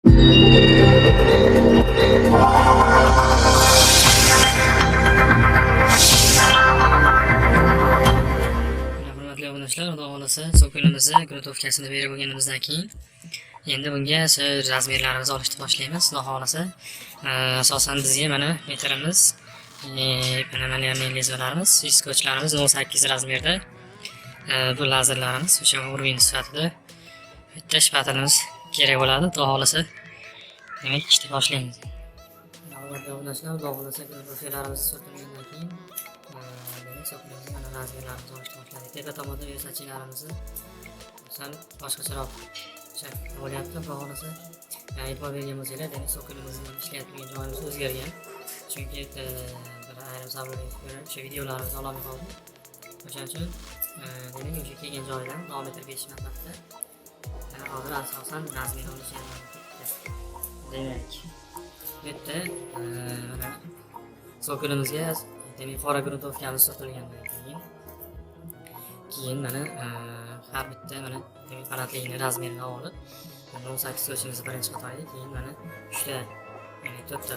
Hurmatli obunachilar, xudo xohlasa so'kilimizni gruntовкасini berib bo'lganimizdan keyin endi bunga razmerlarimizni olishni boshlaymiz. Xudo xohlasa asosan bizga mana metrimiz, panoramali lezvalarimiz, diskochlarimiz 08 razmerda. Bu lazerlarimiz o'sha uровень sifatida bitta shpatilimiz kerak bo'ladi. Xudo xohlasa demak ishni boshlaymiz. Hurmatli obunachilar, xudo xohlasa gruntовкаlarimizni surtilgandan keyin so'kilimizni mana razmerlarimizni olishni boshladik. Tepa tomonda versachilarimizni sal boshqacharoq bo'lyapti. Xudo xohlasa e'tibor bergan bo'lsanglar, demak so'kilimizni ishlayotgan joyimiz o'zgargan. Chunki bir ayrim sabablarga ko'ra o'sha videolarimizni ololmay qoldik. O'shaning uchun demak o'sha kelgan joyidan davom ettirib ketish maqsadida hozir asosan razmer olishyapti. Demak bu yerda mana so'kilimizga demak qora gruntовкamiz surtilgandan keyin mana har bitta mana demak balandligini razmerini olib 18 sochimizni birinchi qatoriga, keyin mana 3 ta ya'ni 4 ta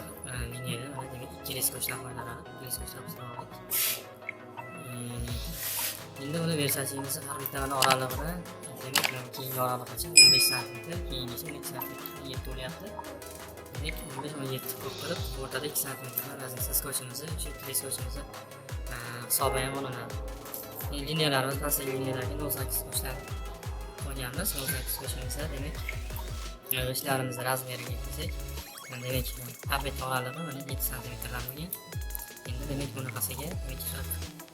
liniyada mana demak 2 diskochlar qo'yiladi. Diskochlar oldik. Endi buni versachimizni har bitta mana oralig'ini demak keyingi oralig'icha 15 sm, keyingisi 12 sm yetib bo'lyapti. Demak 15-17 ko'p qilib o'rtada 2 sm razmesiz skochimizni, o'sha diskochimizni hisobi ham olinadi. Liniyalarimiz pastdagi liniyalarga 18 skochlar qo'yganmiz. 18 skochimizda demak ishlarimizni razmeriga kelsak, demak har bitta oralig'i mana 7 sm bo'lgan. Endi demak bunaqasiga 40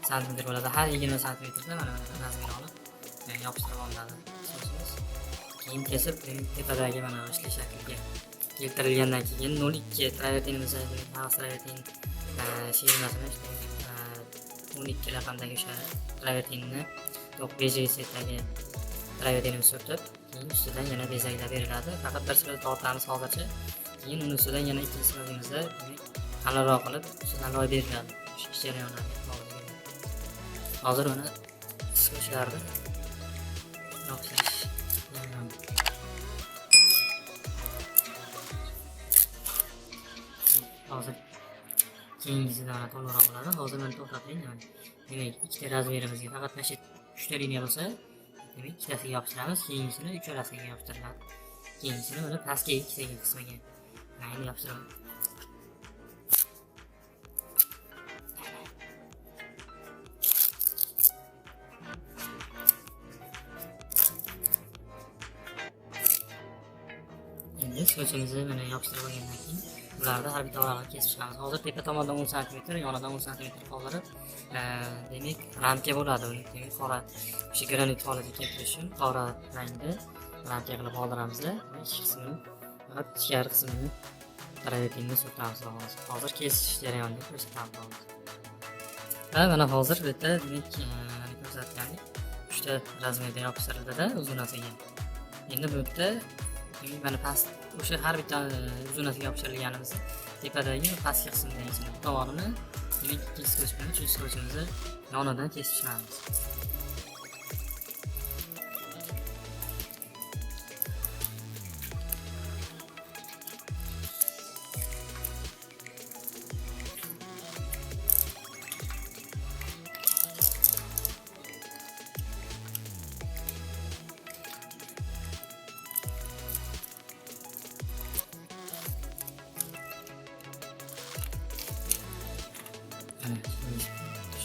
sm bo'ladi. Har 20 sm mana razmer olib yopishtirib olinadi sochimiz. Keyin kesib tepadagi mana ishli shakliga keltirilgandan keyin 02 travertinimizni travertin firmasini 12 raqamdagi o'sha travertinni bezagisidagi travertinni surtib, keyin ustidan yana bezaklar beriladi. Faqat bir sira tortamiz hozircha. Keyin uni ustidan yana ikkinchi silovimizda qalinroq qilib ustidan loy beriladi. O'sha ish jarayonlariga to'g'ri. Hozir uni skochlarni yopish. Hozir keyingisidan to'liqroq bo'ladi. Hozir men to'xtating. Demak, ikkita razmerimizga faqat mana shu 3 ta liniya bo'lsa, demak ikkitasiga yopishtiramiz, keyingisini uchalasiga yopishtiriladi. Keyingisini mana pastki ikkitagi qismiga endi yopishtiramiz. Endi skochimizni mana yopishtirib olgandan keyin ularni har bitta oraliq kesib chiqamiz. Hozir tepa tomondan 10 sm, yonidan 10 sm qoldirib, demak ramka bo'ladi. Demak qora o'sha granit holatiga keltirish uchun qora rangda ramka qilib qoldiramiz-da. Ichki qismini, faqat ichkari qismini travertinni surtamiz. Hozir kesish jarayonini ko'rsatamiz. Va mana hozir bu yerda demak ko'rsatgandek 3 ta razmerda yopishtirildi-da uzunasiga. Endi bu yerda mana past o'sha har bitta uzunasiga yopishtirilganimiz tepadagi pastki qismidagi tomonini demak 2 skoch bilan 3 skochimizni yonidan kesib chiqamiz.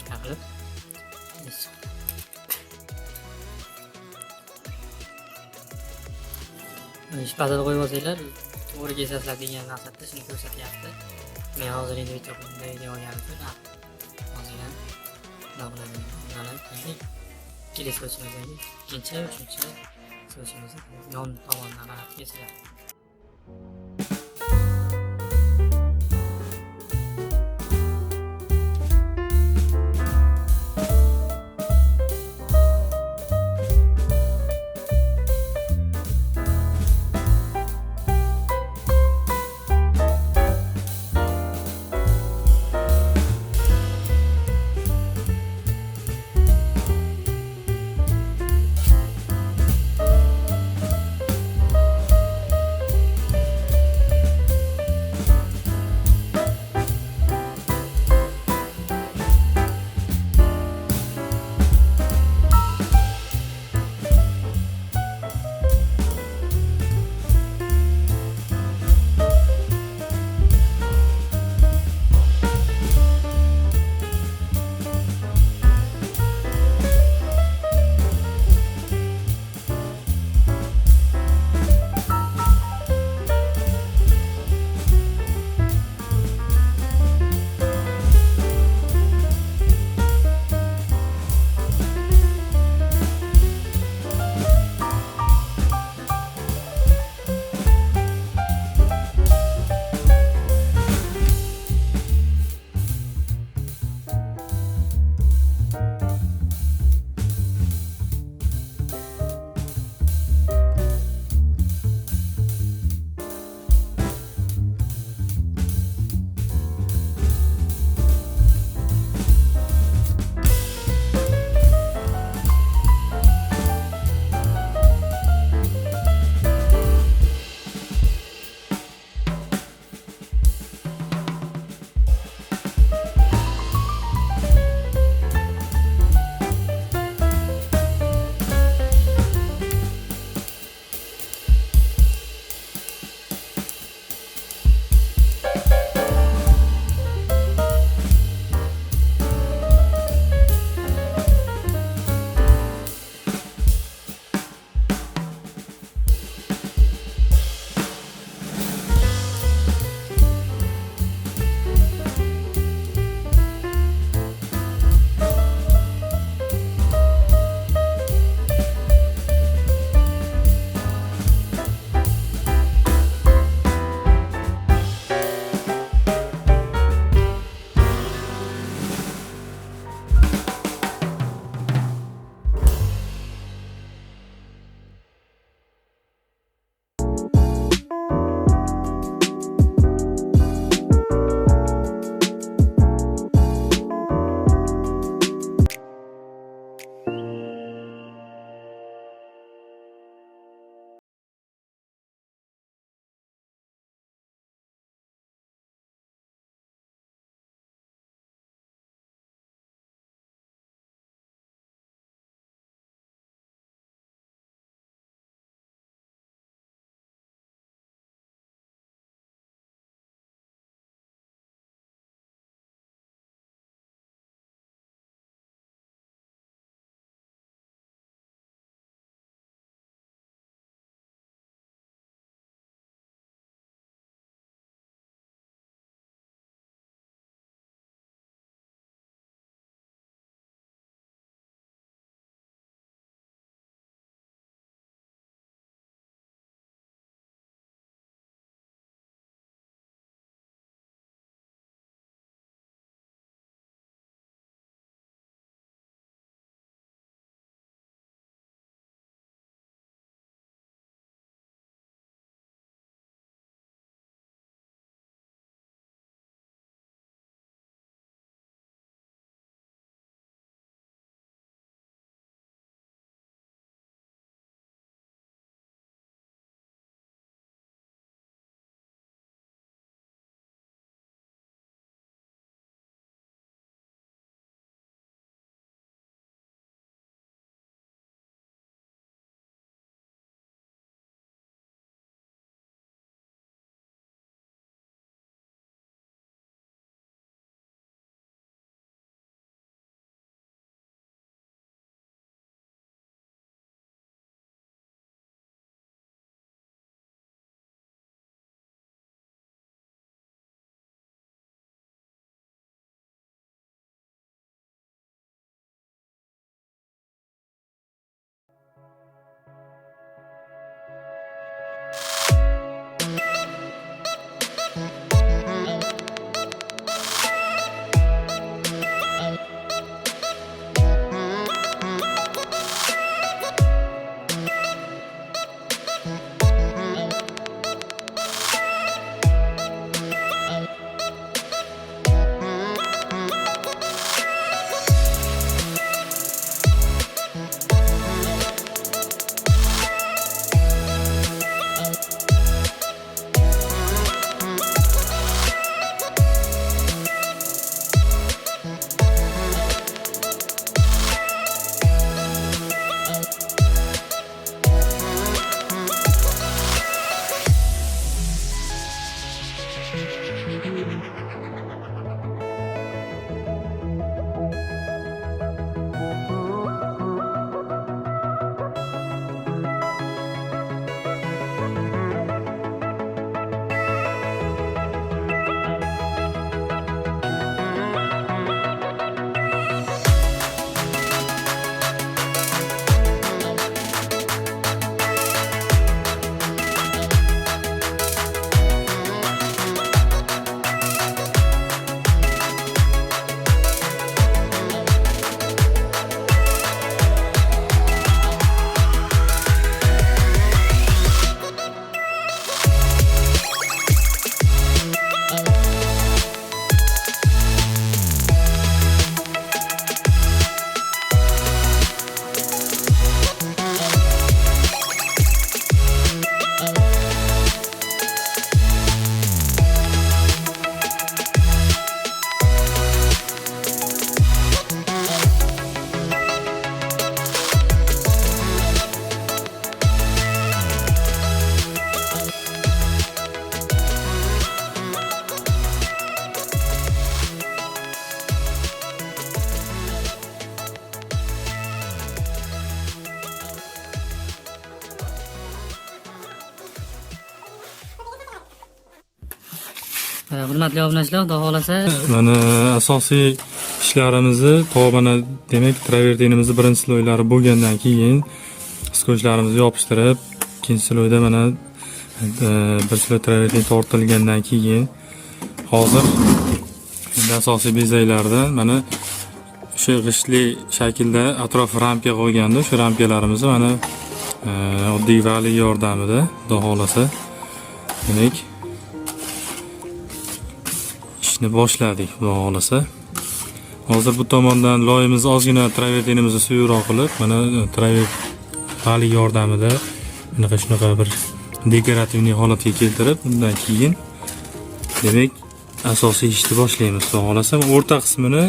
Chiqarib shpatada qo'yib olsanglar to'g'ri kesasizlar degan maqsadda shuni ko'rsatyapti. Men hozir endi video olganim uchun hozirdan mana ikkinchi sochimizdagi ikkinchi, uchinchi sochimizni yon tomondan qarab kesilyapti. Hurmatli obunachilar, xudo xolasa Mana asosiy ishlarimizni mana demak travertinimizni birinchi sloylari bo'lgandan keyin skochlarimizni yopishtirib, ikkinchi sloyda mana bir sloy travertin tortilgandan keyin hozir endi asosiy bezaklardan mana o'sha g'ishtli shaklda atrof ramka qo'yganda o'sha ramkalarimizni mana oddiy vali yordamida xudo xolasa demak ishni boshladik xudo xolasa. Hozir bu tomondan loyimizni ozgina travertinimizni suyuqroq qilib, mana vali yordamida shunaqa bir dekorativniy holatga keltirib, undan keyin demak asosiy ishni boshlaymiz xudo xolasa. O'rta qismini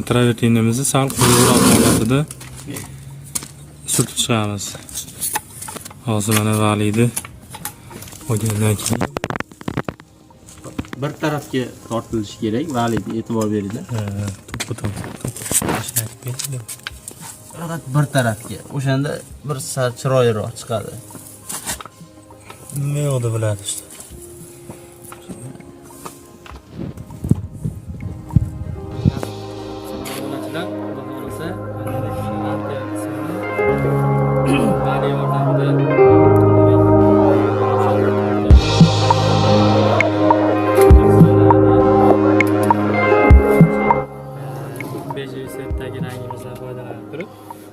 travertinimizni sal quyuqroq holatida surtib chiqamiz. Hozir mana valini qo'ygandan keyin bir tarafga tortilishi kerak, valiga e'tibor beringlar. Faqat bir tarafga. O'shanda bir sal chiroyliroq chiqadi. nima yo'qdi biladi işte.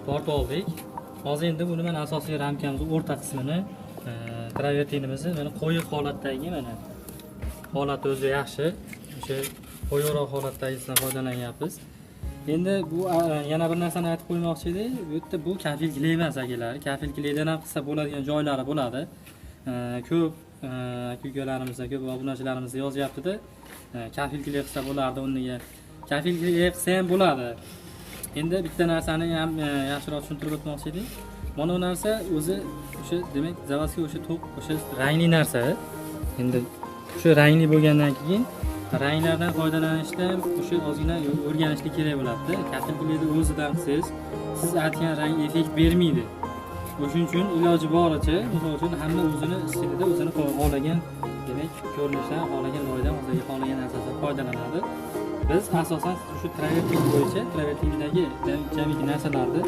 Tortib oldik. Hozir endi buni mana asosiy ramkamizning o'rta qismini travertinimizni mana qo'yiq holatdagi mana holati o'zi yaxshi. O'sha qo'yiqroq holatdagisidan foydalanyapmiz. Endi bu yana bir narsani aytib qo'ymoqchi edik. Bu yerda bu kafillik emas akalar. Kafillikdan ham qilsa bo'ladigan joylari bo'ladi. Ko'p aka-ukalarimizda, ko'p obunachilarimizda yozyapti-da, kafillik qilsa bo'lardi, o'rniga kafillik qilsa ham bo'ladi. Endi bitta narsani ham yaxshiroq tushuntirib o'tmoqchi edik. Mana bu narsa o'zi o'sha demak zavodga o'sha to'q o'sha rangli narsa. Endi o'sha rangli bo'lgandan keyin ranglardan foydalanishda o'sha ozgina o'rganishlik kerak bo'ladi. Kafillikni o'zidan qilsangiz, siz aytgan rang effekt bermaydi. O'shuning uchun iloji boricha, misol uchun hamma o'zini stilida o'zini xohlagan demak ko'rinishdan, xohlagan loyidan, o'ziga xohlagan narsadan foydalanadi. Biz asosan shu travertin bo'yicha, travertindagi jamiki narsalarni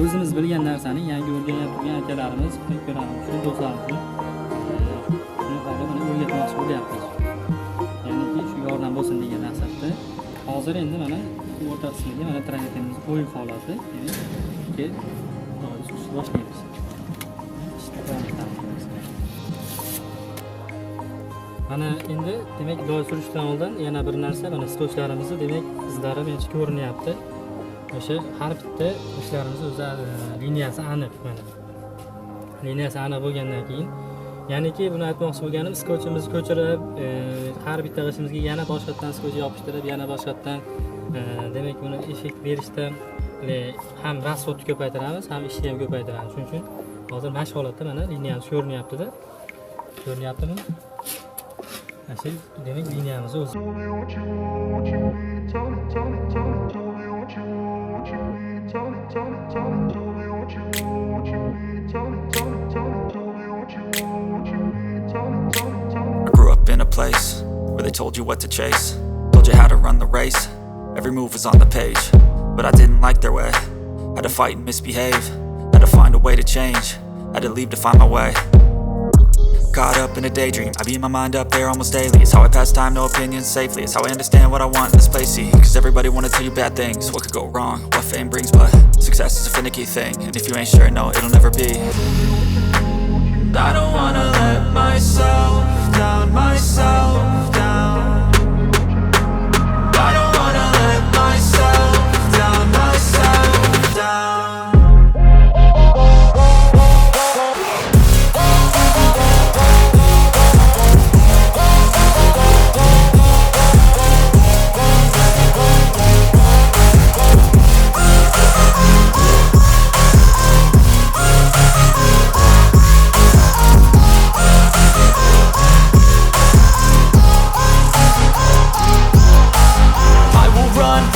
o'zimiz bilgan narsani yangi o'rganib turgan akalarimiz, ko'ramiz, shu do'stlarimiz shuni hozir o'rgatmoqchi bo'lyapmiz. Ya'ni shu yordam bo'lsin degan maqsadda. Hozir endi mana o'rta qismiga mana travertinimiz qo'yiq holati, ya'ni boshlaymiz. Mana endi demak loy surishdan oldin yana bir narsa, mana stochlarimizni demak izlari mencha ko'rinyapti. O'sha har bitta ishlarimiz o'zi liniyasi aniq mana. Liniyasi aniq bo'lgandan keyin, ya'niki buni aytmoqchi bo'lganim, skochimizni ko'chirib, har bitta g'ishimizga yana boshqatdan skoch yopishtirib, yana boshqatdan demak buni effekt berishda ham rasxodni ko'paytiramiz, ham ishni ham ko'paytiramiz. Shuning uchun hozir mana shu holatda mana liniyamiz ko'rinyapti-da. Ko'rinyaptimi? Asıl demek liniyamiz o'zi. I grew up in a place where they told you what to chase, told you how to run the race. Every move was on the page, but I didn't like their way. Had to fight and misbehave, had to find a way to change, had to leave to find my way. Caught up in a daydream, I beat my mind up there almost daily. It's how I pass time, no opinions safely. It's how I understand what I want in this place, see. Cause everybody wanna tell you bad things, what could go wrong, what fame brings. But success is a finicky thing, and if you ain't sure, no, it'll never be. I don't wanna let myself down, myself down. I don't wanna let myself down, myself down.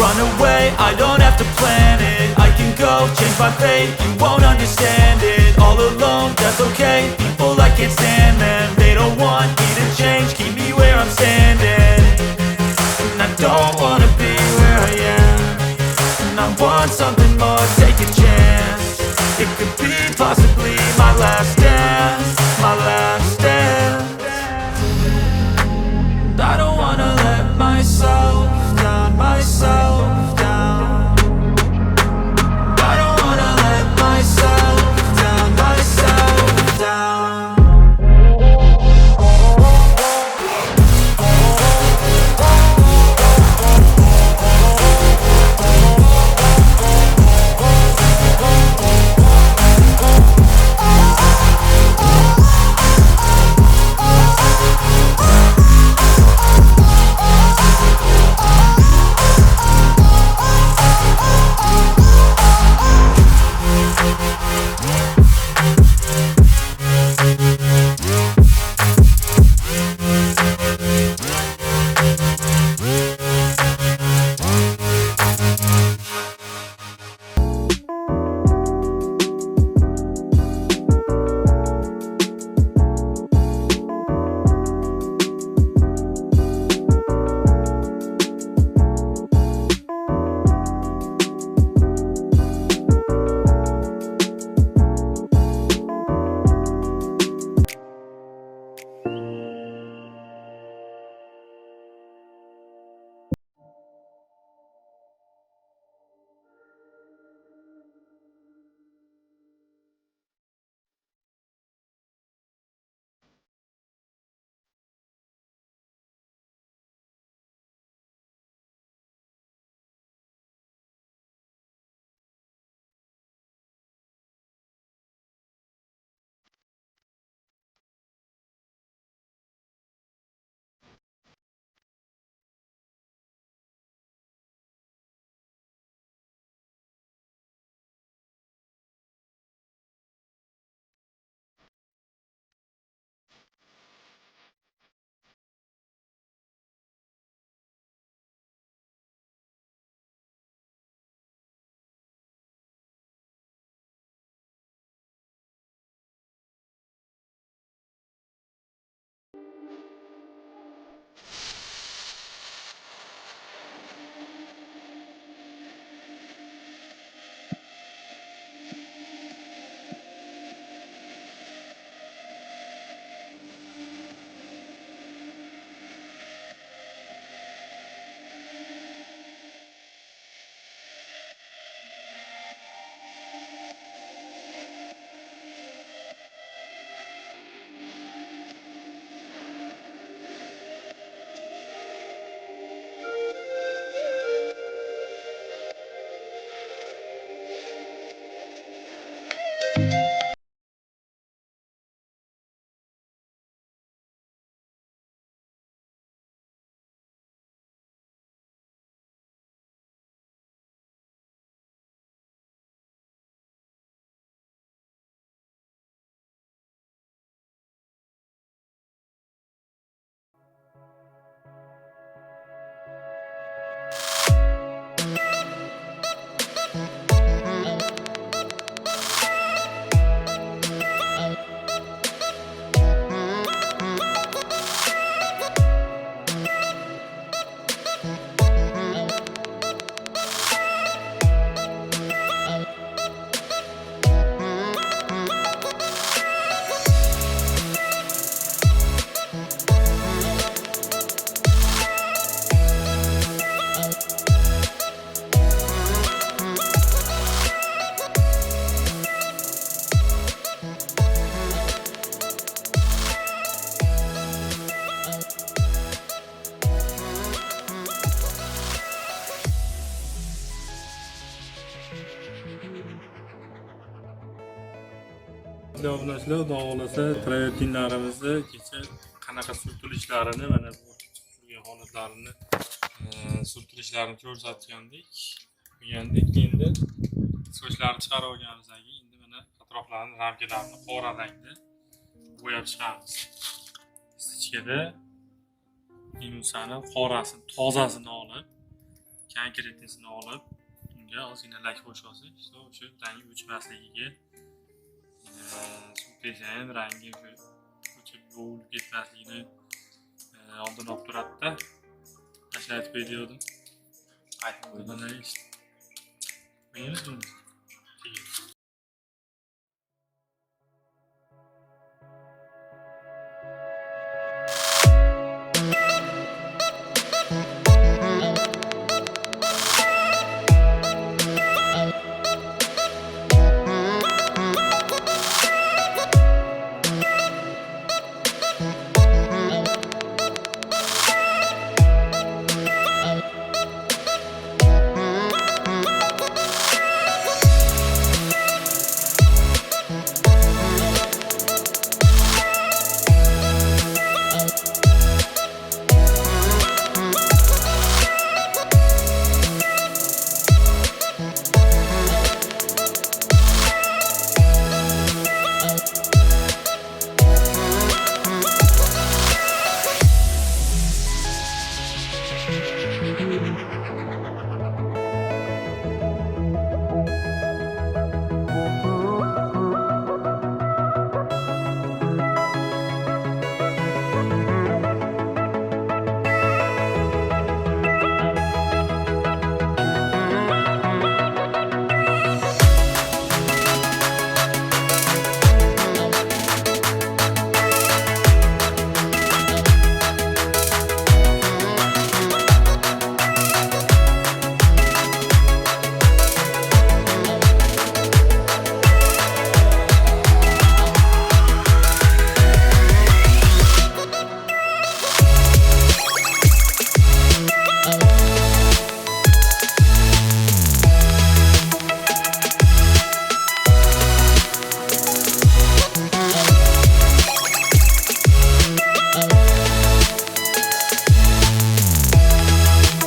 Run away, I don't have to plan it. I can go, change my fate, you won't understand it. All alone, that's okay, people I can't stand them. They don't want me to change, keep me where I'm standing. want something more, take a chance. It could be possibly my last dance, my last dance. And I don't wanna let myself down, myself down. I don't wanna let myself down, myself down. Obunachilar, xudo xohlasa travertinlarimizni kecha qanaqa surtilishlarini mana bu turgan holatlarini surtilishlarini ko'rsatgandik. Endi sochlarni chiqarib olganimizdan keyin endi mana atroflarini ramkalarini qora rangda bo'yab chiqamiz. Ichkada minusani qorasini, tozasini olib, konkretnisini olib, unga ozgina lak qo'shib olsak, o'sha rang o'chmasligiga suv desa ham rangi o'chib bo'g'ilib ketmasligini oldin olib turadi-da. Ashlatib aytib qo'ydim. Mana Mayonez mi?